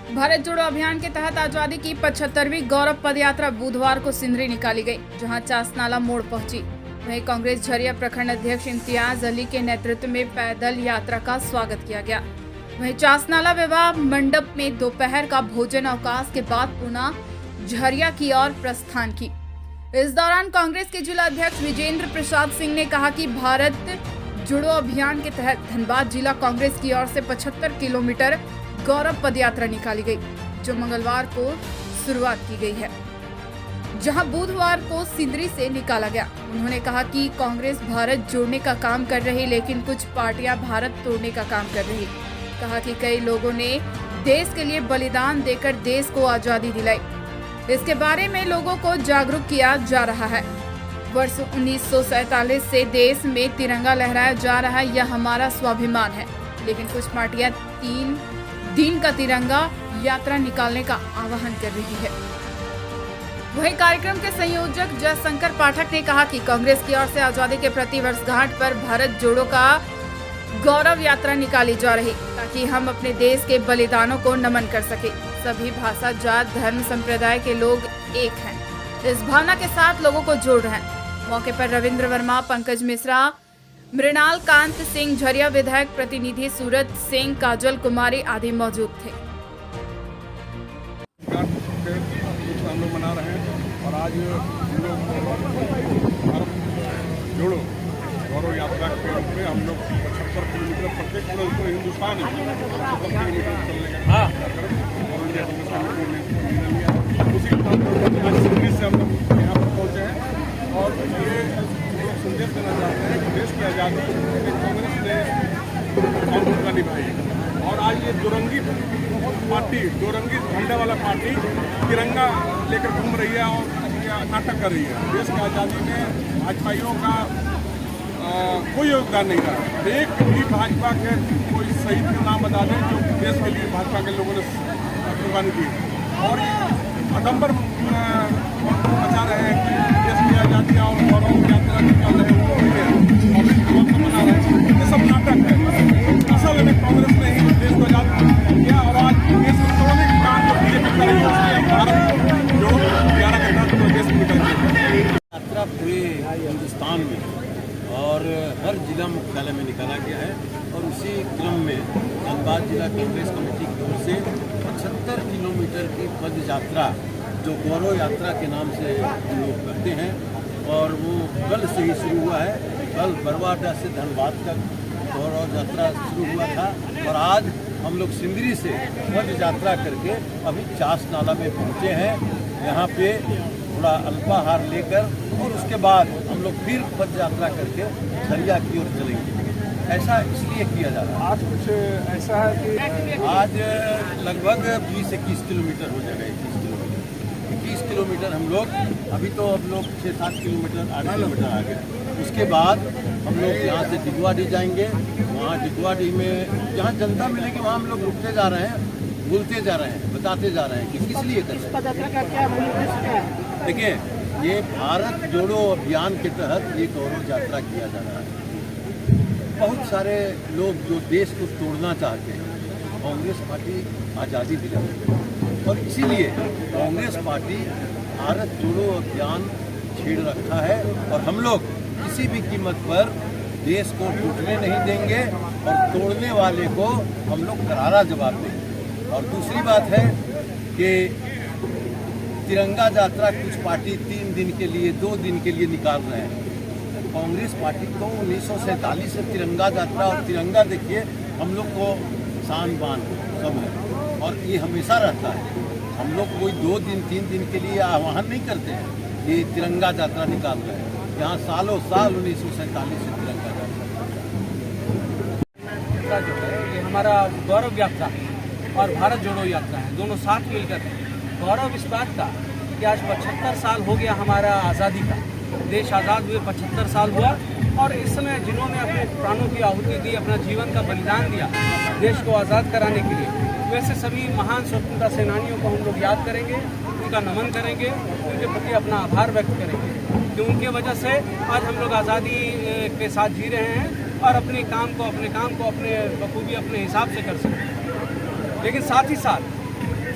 भारत जोड़ो अभियान के तहत आजादी की 75वीं गौरव पदयात्रा बुधवार को सिंदरी निकाली गई, जहां चासनाला मोड़ पहुंची। वहीं कांग्रेस झरिया प्रखंड अध्यक्ष इम्तियाज अली के नेतृत्व में पैदल यात्रा का स्वागत किया गया। वहीं चासनाला विवाह मंडप में दोपहर का भोजन अवकाश के बाद पुनः झरिया की ओर प्रस्थान की। इस दौरान कांग्रेस के जिला अध्यक्ष विजेंद्र प्रसाद सिंह ने कहा कि भारत जुड़ो अभियान के तहत धनबाद जिला कांग्रेस की ओर से 75 किलोमीटर गौरव पदयात्रा निकाली गई, जो मंगलवार को शुरुआत की गई है, जहां बुधवार को सिंदरी से निकाला गया। उन्होंने कहा कि कांग्रेस भारत जोड़ने का काम कर रही, लेकिन कुछ पार्टियां भारत तोड़ने का काम कर रही। कहा कि कई लोगों ने देश के लिए बलिदान देकर देश को आजादी दिलाई। इसके बारे में लोगों को जागरूक किया जा रहा है। वर्ष 1947 से देश में तिरंगा लहराया जा रहा है, यह हमारा स्वाभिमान है, लेकिन कुछ पार्टियां 3 दिन का तिरंगा यात्रा निकालने का आह्वान कर रही है। वहीं कार्यक्रम के संयोजक जयशंकर पाठक ने कहा कि कांग्रेस की ओर से आजादी के प्रति वर्षगांठ पर भारत जोड़ो का गौरव यात्रा निकाली जा रही, ताकि हम अपने देश के बलिदानों को नमन कर सके। सभी भाषा, जात, धर्म, संप्रदाय के लोग एक हैं। इस भावना के साथ लोगों को जोड़ रहे हैं। मौके पर रविंद्र वर्मा, पंकज मिश्रा, मृणाल कांत सिंह, झरिया विधायक प्रतिनिधि सूरज सिंह, काजल कुमारी आदि मौजूद थे। हम लोग मना रहे हैं और आज जोड़ो गौरव यात्रा के रूप में हम लोग 75 किलोमीटर प्रत्येक पूरे हिंदुस्तान में 75 किलोमीटर चलने का उसी से हम लोग यहाँ पर पहुँचे हैं और ये संदेश देना चाहते हैं कि देश की आज़ादी कांग्रेस ने बहुत भूमिका निभाई है। और आज ये दोरंगी पार्टी, दोरंगी झंडे वाला पार्टी तिरंगा लेकर घूम रही है और नाटक कर रही है। देश की आज़ादी में भाजपाइयों का कोई योगदान नहीं रहा। एक भी भाजपा के कोई शहीद का नाम बता दें जो देश के लिए भाजपा के लोगों ने कुर्बानी दी। और आडम्बर बचा रहे हैं कि देश की आज़ादी और गौरव यात्रा निकाल रहे हैं और मना रहे हैं। ये सब नाटक है। असल में कांग्रेस ने ही देश को आजाद किया और आज देश को तोड़ने का काम जो बीजेपी कर रही है उसने भारत जोड़ो 11 के तहत देश को निकल गया। यात्रा पूरे हिंदुस्तान में और हर जिला मुख्यालय में निकाला गया है और उसी क्रम में धनबाद जिला कांग्रेस कमेटी की ओर से 75 किलोमीटर की पद यात्रा जो गौरव यात्रा के नाम से हम लोग करते हैं और वो कल से ही शुरू हुआ है। कल बरवाडा से धनबाद तक गौरव यात्रा शुरू हुआ था और आज हम लोग सिंदरी से पद यात्रा करके अभी चासनाला में पहुँचे हैं। यहाँ पे थोड़ा अल्पाहार लेकर और उसके बाद हम लोग फिर पद यात्रा करके झरिया की ओर चलेंगे। ऐसा इसलिए किया जा रहा है। आज कुछ ऐसा है कि आज लगभग 20-21 किलोमीटर हो जाएगा। 21 किलोमीटर हम लोग अभी तो हम लोग 6-7 किलोमीटर 8 किलोमीटर आ गए। उसके बाद हम लोग यहाँ से डिगवाडी जाएंगे। वहाँ डिगवाडी में जहाँ जनता मिलेगी वहाँ हम लोग रुकते जा रहे हैं, बोलते जा रहे हैं, बताते जा रहे हैं कि किस लिए करते हैं। देखिए, ये भारत जोड़ो अभियान के तहत ये गौरव यात्रा किया जा रहा है। बहुत सारे लोग जो देश को तोड़ना चाहते हैं, कांग्रेस पार्टी आज़ादी दिलाती है और इसीलिए कांग्रेस पार्टी भारत जोड़ो अभियान छेड़ रखा है और हम लोग किसी भी कीमत पर देश को टूटने नहीं देंगे और तोड़ने वाले को हम लोग करारा जवाब देंगे। और दूसरी बात है कि तिरंगा यात्रा कुछ पार्टी 3 दिन के लिए 2 दिन के लिए निकाल रहे हैं। कांग्रेस पार्टी को 1947 से तिरंगा यात्रा और तिरंगा देखिए हम लोग को शान बान सब है और ये हमेशा रहता है। हम लोग कोई 2 दिन 3 दिन के लिए आह्वान नहीं करते हैं। ये तिरंगा यात्रा निकाल रहे हैं। यहाँ सालों साल 1947 से तिरंगा यात्रा जो है ये हमारा गौरव यात्रा और भारत जोड़ो यात्रा है, दोनों साथ मिलकर है। गौरव इस बात का कि आज 75 साल हो गया हमारा आज़ादी का। देश आज़ाद हुए 75 साल हुआ और इस समय जिन्होंने अपने प्राणों की आहुति दी, अपना जीवन का बलिदान दिया देश को आज़ाद कराने के लिए, वैसे सभी महान स्वतंत्रता सेनानियों को हम लोग याद करेंगे, उनका नमन करेंगे, उनके प्रति अपना आभार व्यक्त करेंगे कि उनके वजह से आज हम लोग आज़ादी के साथ जी रहे हैं और अपने काम को अपने बखूबी अपने हिसाब से कर सकते हैं। लेकिन साथ ही साथ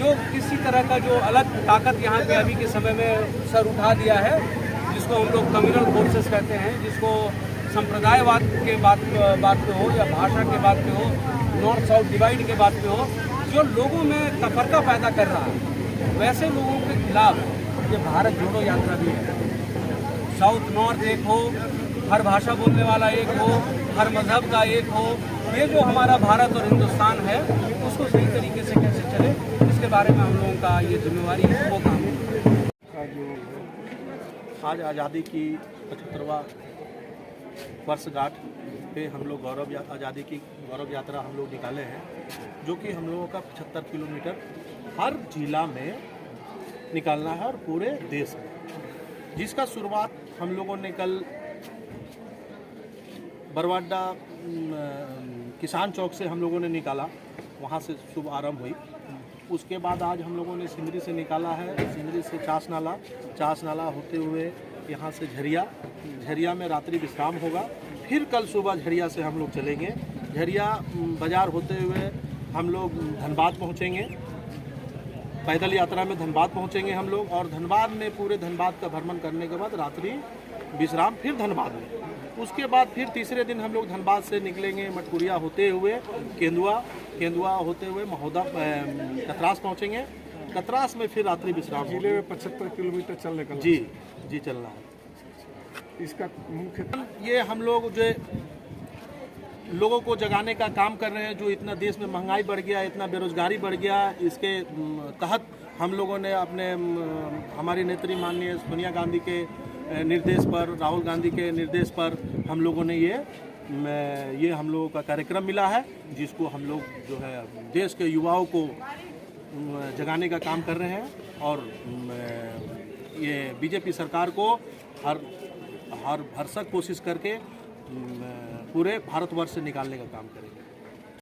जो किसी तरह का जो अलग ताकत यहाँ पे अभी के समय में सर उठा दिया है, जिसको हम लोग कम्युनल फोर्सेस कहते हैं, जिसको संप्रदायवाद के बात पे हो या भाषा के बात पे हो, नॉर्थ साउथ डिवाइड के बात पे हो, जो लोगों में तफरका पैदा कर रहा है, वैसे लोगों के खिलाफ ये भारत जोड़ो यात्रा भी है। साउथ नॉर्थ एक हो, हर भाषा बोलने वाला एक हो, हर मजहब का एक हो, ये जो हमारा भारत और हिंदुस्तान है उसको सही तरीके से कैसे चले, इसके बारे में हम लोगों का ये जिम्मेवारी है, वो काम है। आज आज़ादी की 75वां वर्षगांठ पे हम लोग आज़ादी की गौरव यात्रा हम लोग निकाले हैं, जो कि हम लोगों का 75 किलोमीटर हर जिला में निकालना है और पूरे देश में, जिसका शुरुआत हम लोगों ने कल बरवाडा किसान चौक से हम लोगों ने निकाला, वहाँ से शुभ आरंभ हुई। उसके बाद आज हम लोगों ने सिंदरी से निकाला है, सिंदरी से चास नाला होते हुए यहाँ से झरिया में रात्रि विश्राम होगा। फिर कल सुबह झरिया से हम लोग चलेंगे, झरिया बाजार होते हुए हम लोग धनबाद पहुँचेंगे, पैदल यात्रा में धनबाद पहुँचेंगे हम लोग, और धनबाद में पूरे धनबाद का भ्रमण करने के बाद रात्रि विश्राम फिर धनबाद में। उसके बाद फिर तीसरे दिन हम लोग धनबाद से निकलेंगे मटकुरिया होते हुए केंदुआ होते हुए महोदा कतरास पहुँचेंगे, कतरास में फिर रात्रि विश्राम। जिले में 75 किलोमीटर चलने का जी चलना है। इसका मुख्य ये हम लोग जो लोगों को जगाने का काम कर रहे हैं, जो इतना देश में महंगाई बढ़ गया, इतना बेरोजगारी बढ़ गया, इसके तहत हम लोगों ने हमारी नेत्री माननीय सोनिया गांधी के निर्देश पर, राहुल गांधी के निर्देश पर हम लोगों ने ये हम लोगों का कार्यक्रम मिला है, जिसको हम लोग जो है देश के युवाओं को जगाने का काम कर रहे हैं, और ये बीजेपी सरकार को हर भरसक कोशिश करके पूरे भारतवर्ष से निकालने का काम करेंगे।